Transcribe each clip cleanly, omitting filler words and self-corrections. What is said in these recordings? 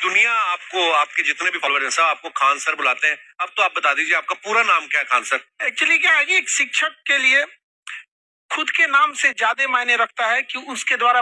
दुनिया आपको, आपके जितने भी फॉलोअर हैं सब आपको खान सर बुलाते हैं। अब तो आप बता दीजिए आपका पूरा नाम क्या है खान सर? एक्चुअली क्या है कि एक शिक्षक के लिए खुद के नाम से ज्यादा मायने रखता है कि उसके द्वारा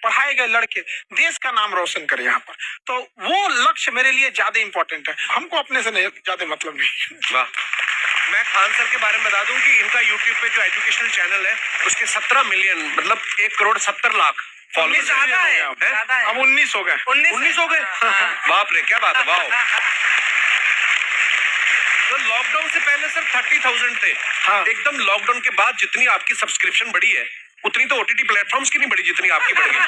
पढ़ाए गए लड़के देश का नाम रोशन करे यहाँ पर। तो वो लक्ष्य मेरे लिए ज्यादा इंपॉर्टेंट है, हमको अपने से नहीं ज्यादा मतलब नहीं। वाह। मैं खान सर के बारे में बता दूं कि इनका यूट्यूब पे जो एजुकेशनल चैनल है उसके 17 मिलियन मतलब 1,70,00,000 फॉलोअर्स ज्यादा है। अब 19 हो गए। 19 हो गए। बाप रे, क्या बात है, वाह। तो लॉकडाउन से पहले सर 30,000 थे। हाँ। एकदम लॉकडाउन के बाद जितनी आपकी सब्सक्रिप्शन बढ़ी है उतनी तो ओटीटी प्लेटफॉर्म्स की नहीं बढ़ी जितनी आपकी बढ़ गई।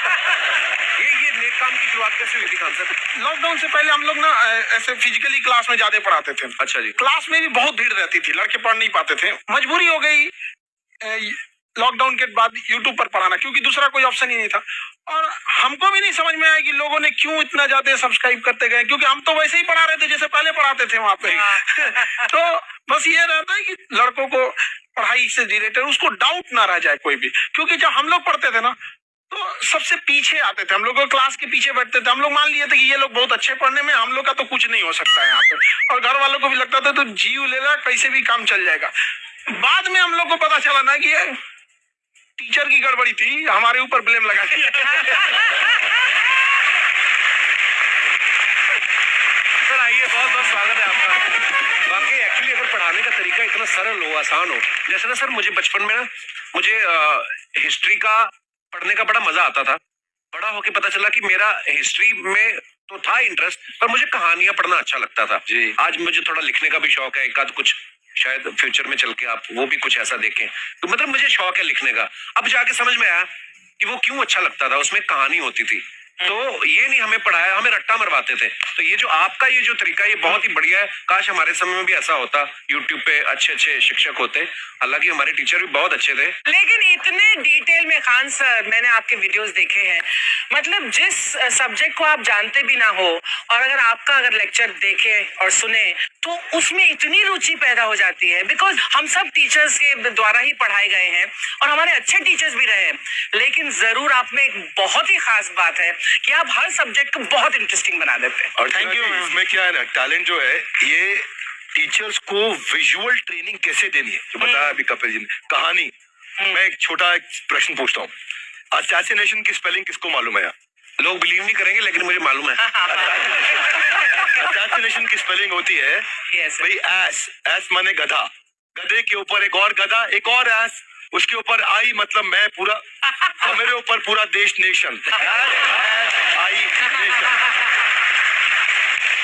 ये नेक काम की शुरुआत कैसे हुई थी खान सर? लॉकडाउन से पहले हम लोग ना ऐसे फिजिकली क्लास में ज्यादा पढ़ाते थे। अच्छा जी। क्लास में भी बहुत भीड़ रहती थी, लड़के पढ़ नहीं पाते थे। मजबूरी हो गई लॉकडाउन के बाद यूट्यूब पर पढ़ाना, क्योंकि दूसरा कोई ऑप्शन ही नहीं था। और हमको भी नहीं समझ में आया कि लोगों ने क्यों इतना ज्यादा सब्सक्राइब करते गए, क्योंकि हम तो वैसे ही पढ़ा रहे थे जैसे पहले पढ़ाते थे वहां पे। तो बस ये रहता है कि लड़कों को पढ़ाई से रिलेटेड उसको डाउट ना रह जाए कोई भी, क्योंकि जब हम लोग पढ़ते थे ना तो सबसे पीछे आते थे, हम लोग क्लास के पीछे बैठते थे। हम लोग मान लिए थे कि ये लोग बहुत अच्छे पढ़ने में, हम लोग का तो कुछ नहीं हो सकता है यहाँ पे। और घर वालों को भी लगता था तो जीव ले ला, कैसे भी काम चल जाएगा। बाद में हम लोग को पता चला ना कि टीचर की गड़बड़ी थी, हमारे ऊपर ब्लेम लगा दिया। सर आइए, बहुत बहुत स्वागत है आपका। बाकी एक्चुअली अगर पढ़ाने का तरीका इतना सरल हो, आसान हो, जैसे ना सर मुझे बचपन में ना मुझे हिस्ट्री का पढ़ने का बड़ा मजा आता था। बड़ा होके पता चला कि मेरा हिस्ट्री में तो था इंटरेस्ट, पर मुझे कहानियां पढ़ना अच्छा लगता था जी। आज मुझे थोड़ा लिखने का भी शौक है, एक आध कुछ शायद फ्यूचर में चल के आप वो भी कुछ ऐसा देखें। तो मतलब मुझे शौक है लिखने का। अब जाके समझ में आया कि वो क्यों अच्छा लगता था, उसमें कहानी होती थी। तो ये नहीं हमें पढ़ाया, हमें रट्टा मरवाते थे। तो ये जो आपका ये जो तरीका ये बहुत ही बढ़िया है। काश हमारे समय में भी ऐसा होता, यूट्यूब पे अच्छे अच्छे शिक्षक होते। हालांकि हमारे टीचर भी बहुत अच्छे थे, लेकिन इतने डिटेल में खान सर मैंने आपके वीडियोस देखे हैं, मतलब जिस सब्जेक्ट को आप जानते भी ना हो और अगर लेक्चर देखे और सुने तो उसमें इतनी रुचि पैदा हो जाती है। बिकॉज हम सब टीचर्स के द्वारा ही पढ़ाए गए हैं और हमारे अच्छे टीचर्स भी रहे हैं, लेकिन जरूर आप में एक बहुत ही खास बात है कि आप हर सब्जेक्ट को बहुत इंटरेस्टिंग बना देते हैं। और थैंक यू। इसमें क्या है ना, टैलेंट जो है ये टीचर्स को विजुअल ट्रेनिंग कैसे देनी है, जो बताया अभी कपिल जी ने। कहानी, मैं एक छोटा प्रश्न पूछता हूँ, असैसिनेशन की स्पेलिंग किसको मालूम है? लोग बिलीव नहीं करेंगे लेकिन मुझे मालूम है। असैसिनेशन की स्पेलिंग होती है भाई एस माने गधा, गधे के ऊपर एक और गधा, एक और एस, उसके ऊपर आई मतलब मैं पूरा, और मेरे ऊपर पूरा देश नेशन, आई नेशन।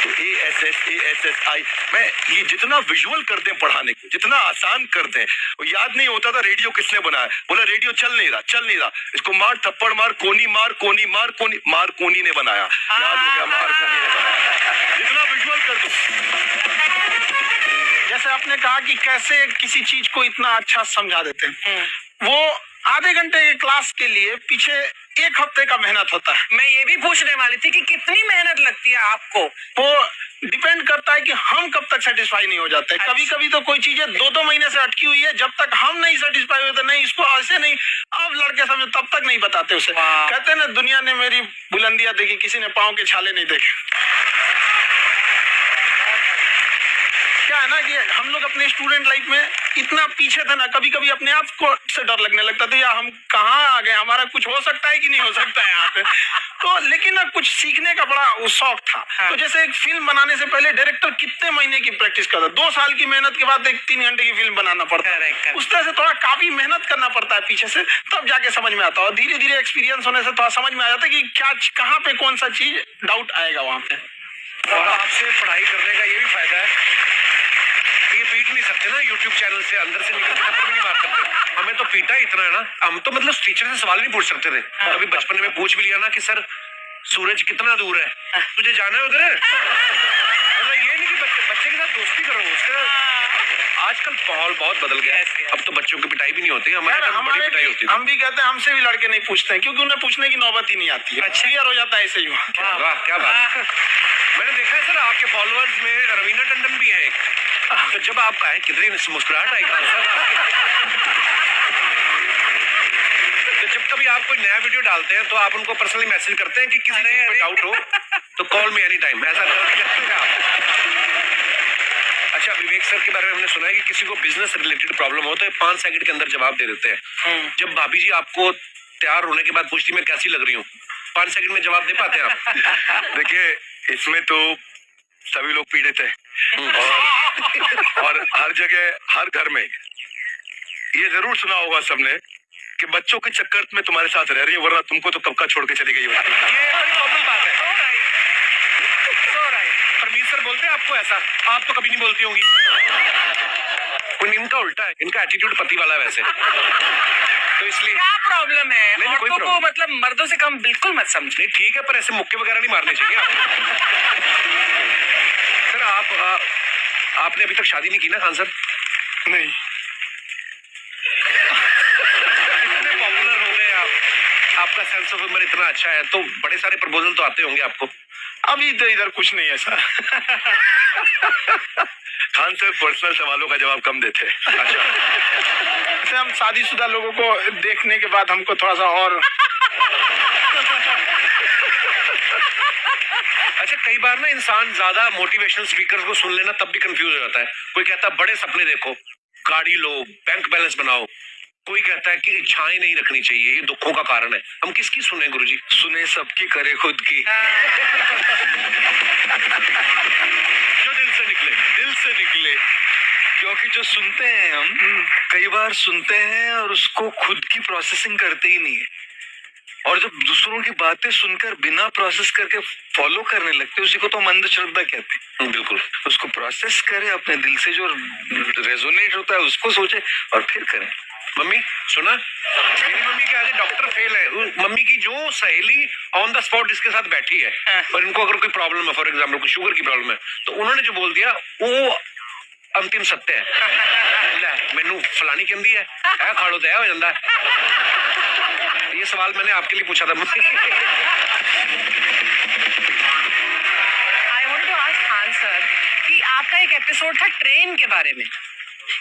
तो ASSASSI मैं ये जितना विजुअल करते हैं पढ़ाने को, जितना आसान करते हैं, वो याद नहीं होता था रेडियो किसने बनाया। बोला रेडियो चल नहीं रहा, इसको मार थप्पड़ मार, कोनी मार, कोनी मार, कोनी ने बनाया। याद हो गया, मार कोनी ने बनाया। जितना विजुअल कर दो। जैसे आपने कहा कि कैसे किसी चीज को इतना अच्छा समझा देते हैं, वो आधे घंटे के क्लास के लिए पीछे 1 हफ्ते का मेहनत होता है। मैं ये भी पूछने वाली थी कि कितनी मेहनत लगती है आपको। वो डिपेंड करता है कि हम कब तक सेटिस्फाई नहीं हो जाते। अच्छा। कभी कभी तो कोई चीजें 2-2 महीने से अटकी हुई है, जब तक हम नहीं सेटिस्फाई होते, नहीं इसको ऐसे नहीं, अब लड़के समझ तब तक नहीं बताते उसे। कहते हैं ना, दुनिया ने मेरी बुलंदियां देखी, किसी ने पाँव के छाले नहीं देखे। क्या है ना कि हम लोग अपने स्टूडेंट लाइफ में इतना पीछे थे ना, कभी कभी अपने आप को से डर लगने लगता था, या हम कहाँ आ गए, हमारा कुछ हो सकता है कि नहीं हो सकता है यहाँ पे। तो लेकिन ना कुछ सीखने का बड़ा शौक था। तो जैसे एक फिल्म बनाने से पहले डायरेक्टर कितने महीने की प्रैक्टिस करता, 2 साल की मेहनत के बाद एक 3 घंटे की फिल्म बनाना पड़ता है। उस तरह से थोड़ा काफी मेहनत करना पड़ता है पीछे से, तब जाके समझ में आता है। और धीरे धीरे एक्सपीरियंस होने से थोड़ा समझ में आ जाता है कि क्या कहाँ पे कौन सा चीज डाउट आएगा वहां पे। और आपसे पढ़ाई करने का ये भी फायदा है, ये पीट नहीं सकते ना यूट्यूब चैनल से, अंदर से निकल के नहीं मार सकते। हमें तो पीटा इतना है ना, हम तो मतलब टीचर से सवाल नहीं पूछ सकते थे। कभी बचपन में पूछ भी लिया ना कि सर सूरज कितना दूर है, तुझे जाना है उधर? मतलब ये नहीं कि बच्चे के साथ दोस्ती करो, उसके आजकल माहौल बहुत बदल गया है। अब तो बच्चों की पिटाई भी नहीं होती, हमारे बड़ी पिटाई होती है। हम भी कहते हैं, हमसे भी लड़के नहीं पूछते हैं, क्योंकि उन्हें पूछने की नौबत ही नहीं आती है। क्लियर हो जाता है ऐसे ही। वाह क्या बात। मैंने देखा है सर आपके फॉलोअर्स में रवीना टंडन भी है एक, तो जब आप कहे कितनी मुस्कुराहट आई खान सर। तो जब कभी आप कोई नया वीडियो डालते हैं तो आप उनको पर्सनली मैसेज करते हैं कि किसी चीज पे डाउट हो तो कॉल में एनी टाइम, ऐसा करते हैं आप। अच्छा, विवेक सर के बारे में हमने सुना है कि किसी को बिजनेस रिलेटेड प्रॉब्लम हो तो 5 सेकंड के अंदर जवाब दे देते हैं। जब भाभी जी आपको तैयार होने के बाद पूछती मैं कैसी लग रही हूँ, 5 सेकंड में जवाब दे पाते हैं आप? देखिए, इसमें तो सभी लोग पीड़ित हैं और हर जगह, हर घर में ये जरूर सुना होगा सबने कि बच्चों के चक्कर में तुम्हारे साथ रह रही है, वरना तुमको तो कब का छोड़ के चली गई होती। ये बड़ी कॉमन बात है। परमीत सर बोलते हैं आपको ऐसा? आप तो कभी नहीं बोलती होंगी। इनका उल्टा है, इनका एटीट्यूड पति वाला है वैसे, तो इसलिए। क्या प्रॉब्लम है? नहीं, कोई औरतों को प्रॉब्लम मतलब मर्दों से कम बिल्कुल मत समझो। नहीं, ठीक है, पर ऐसे मुक्के वगैरह नहीं मारने चाहिए आपको। सर आपने अभी तक शादी नहीं की ना खान सर? नहीं, इतने पॉपुलर हो गए आप, आपका सेंस ऑफ ह्यूमर इतना अच्छा है, तो बड़े सारे प्रपोजल तो आते होंगे आपको। अभी तो इधर कुछ नहीं है सर। खान सर पर्सनल सवालों का जवाब कम देते हैं। अच्छा, जैसे हम शादीशुदा लोगों को देखने के बाद हमको थोड़ा सा और अच्छा, कई बार ना इंसान ज्यादा मोटिवेशनल स्पीकर्स को सुन लेना तब भी कंफ्यूज हो जाता है। कोई कहता है बड़े सपने देखो, गाड़ी लो, बैंक बैलेंस बनाओ। कोई कहता है कि इच्छाएं नहीं रखनी चाहिए, ये दुखों का कारण है। हम किसकी सुने गुरुजी? सुने सबकी, करे खुद की। जो दिल से निकले। दिल से निकले, क्योंकि जो सुनते हैं हम कई बार सुनते हैं और उसको खुद की प्रोसेसिंग करते ही नहीं है, और जब दूसरों की बातें सुनकर बिना प्रोसेस करके फॉलो करने लगते हैं, उसी को तो हम अंधश्रद्धा कहते हैं। बिल्कुल, उसको प्रोसेस करें, अपने दिल से जो रेजोनेट होता है उसको सोचे और फिर करें। मम्मी सुना, मेरी मम्मी के आगे डॉक्टर फेल है। मम्मी की जो सहेली ऑन द स्पॉट इसके साथ बैठी है और इनको अगर कोई प्रॉब्लम है, फॉर एग्जाम्पल कोई शुगर की प्रॉब्लम है, तो उन्होंने जो बोल दिया वो अंतिम सत्य है। ले मैनू फलानी कहती है खाड़ो तो हो जाता है। ये सवाल मैंने आपके लिए पूछा था। I want to ask Khan sir कि आपका एक एपिसोड था ट्रेन के बारे में,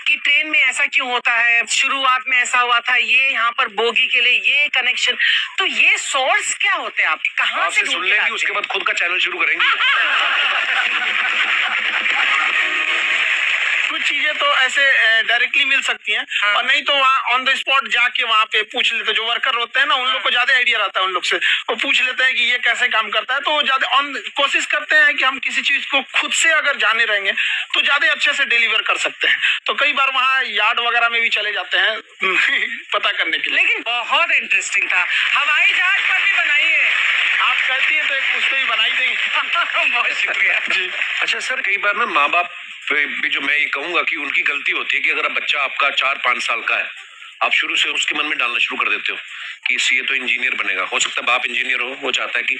कि ट्रेन में ऐसा क्यों होता है, शुरुआत में ऐसा हुआ था, ये यहाँ पर बोगी के लिए ये कनेक्शन, तो ये सोर्स क्या होते हैं आपके, कहाँ से आपसे सुन लेंगी, उसके बाद खुद का चैनल शुरू करेंगी। कुछ चीजें तो ऐसे डायरेक्टली मिल सकती हैं, और नहीं तो वहाँ ऑन द स्पॉट जाके वहाँ पे पूछ लेते, जो वर्कर होते हैं ना उन लोग को ज्यादा आइडिया रहता है, उन लोग से वो पूछ लेते हैं कि ये कैसे काम करता है, तो ज्यादा कोशिश करते हैं कि हम किसी चीज को खुद से अगर जाने रहेंगे तो ज्यादा अच्छे से डिलीवर कर सकते हैं। तो कई बार वहाँ यार्ड वगैरह में भी चले जाते हैं पता करने के लिए। लेकिन बहुत इंटरेस्टिंग था, हवाई जहाज पर भी बनाइए। आप कहती हैं तो एक उस पर भी बनाई देंगे। बहुत शुक्रिया जी। अच्छा सर, कई बार ना माँ बाप भी, जो मैं ये कहूंगा कि उनकी गलती होती है कि अगर बच्चा आपका 4-5 साल का है, आप शुरू से उसके मन में डालना शुरू कर देते हो कि ये तो इंजीनियर बनेगा। हो सकता है बाप इंजीनियर हो, वो चाहता है कि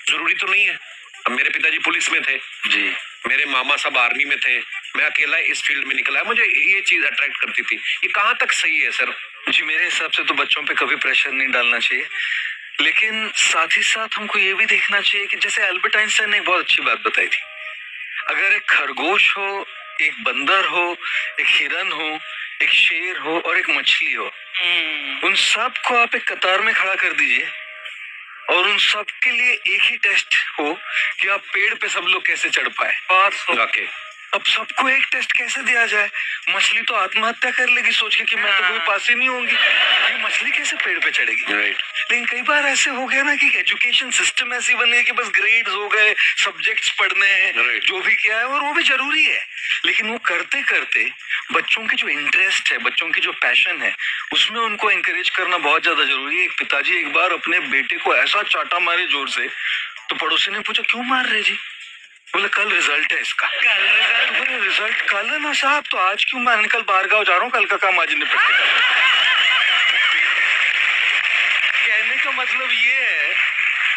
जरूरी तो नहीं है। अब मेरे पिताजी पुलिस में थे जी, मेरे मामा सब आर्मी में थे, मैं अकेला इस फील्ड में निकला है, मुझे ये चीज अट्रैक्ट करती थी। ये कहाँ तक सही है सर? जी, मेरे हिसाब से तो बच्चों पे कभी प्रेशर नहीं डालना चाहिए, लेकिन साथ ही साथ हमको ये भी देखना चाहिए कि जैसे एल्बर्ट आइंस्टाइन ने एक बहुत अच्छी बात बताई थी, अगर एक खरगोश हो, एक बंदर हो, एक हिरन हो, एक शेर हो और एक मछली हो, उन सब को आप एक कतार में खड़ा कर दीजिए और उन सब के लिए एक ही टेस्ट हो कि आप पेड़ पे सब लोग कैसे चढ़ पाए। बात लगा के अब सबको एक टेस्ट कैसे दिया जाए? मछली तो आत्महत्या कर लेगी सोच के कि मैं तो कोई पास ही नहीं होंगी, ये मछली कैसे पेड़ पे चढ़ेगी? राइट। लेकिन कई बार ऐसे हो गया ना कि एजुकेशन सिस्टम ऐसी बन गई कि बस ग्रेड्स हो गए, सब्जेक्ट्स पढ़ने हैं, Right. जो भी किया है और वो भी जरूरी है, लेकिन वो करते करते बच्चों के जो इंटरेस्ट है, बच्चों की जो पैशन है, उसमें उनको एंकरेज करना बहुत ज्यादा जरूरी है। एक पिताजी एक बार अपने बेटे को ऐसा चाटा मारे जोर से, तो पड़ोसी ने पूछा क्यों मार रहे जी? बोले कल रिजल्ट है इसका। कल रिजल्ट? तो बोले रिजल्ट कल है ना साहब, तो आज क्यों? मैं कल बाहर गाँव जा रहा हूँ, कल का काम आज निपट के करूँ। कहने का मतलब ये है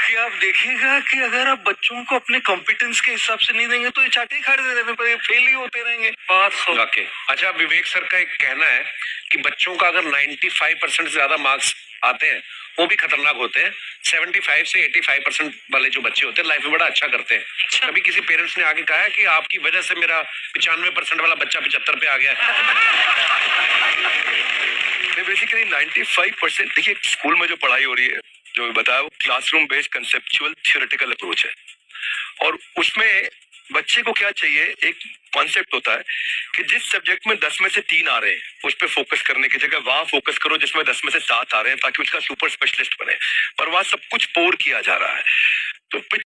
कि आप देखिएगा कि अगर आप बच्चों को अपने कॉम्पिटेंस के हिसाब से नहीं देंगे तो ये चाटे खा रहे रहेंगे, पर ये फेल ही होते रहेंगे। वाकई। अच्छा, विवेक सर का एक कहना है कि बच्चों का अगर 95% से ज्यादा मार्क्स आते हैं वो भी खतरनाक होते हैं। 75 से 85% वाले जो बच्चे होते हैं लाइफ में बड़ा अच्छा करते हैं। कभी किसी पेरेंट्स ने आगे कहा है कि आपकी वजह से मेरा 95% वाला बच्चा 75 पे आ गया है? बेसिकली 95%, देखिए स्कूल में जो पढ़ाई हो रही है, जो बताया, वो classroom based conceptual theoretical approach है। और उसमें बच्चे को क्या चाहिए, एक कॉन्सेप्ट होता है कि जिस सब्जेक्ट में 10 में से 3 आ रहे हैं उस पर फोकस करने की जगह वहां फोकस करो जिसमें 10 में से 7 आ रहे हैं, ताकि उसका सुपर स्पेशलिस्ट बने। पर वहां सब कुछ पोर किया जा रहा है। तो